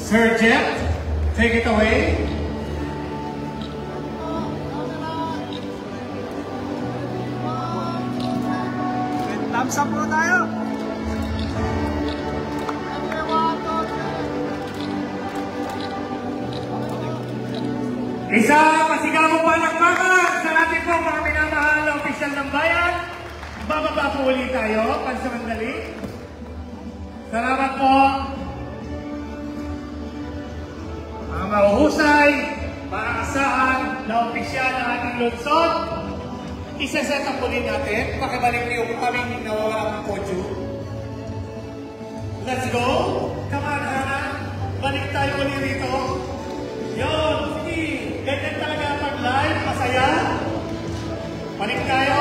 Sir Jet, take it away. Thumbs up po tayo. Isa masigabong palakpakan sa ating po mga minamahal na opisyal ng bayan. Bababa po ulit tayo, pansamandali. Salamat po. Mga mahuhusay, maaasahan na opisyal ng ating lungsod. Isa-set up ulit natin. Pakibalik niyo kung kaming nawawala ng podium. Let's go. Come on, Hannah. Balik tayo ulit rito. Yun, sige. Ganyan talaga pag live, masaya. Balik tayo.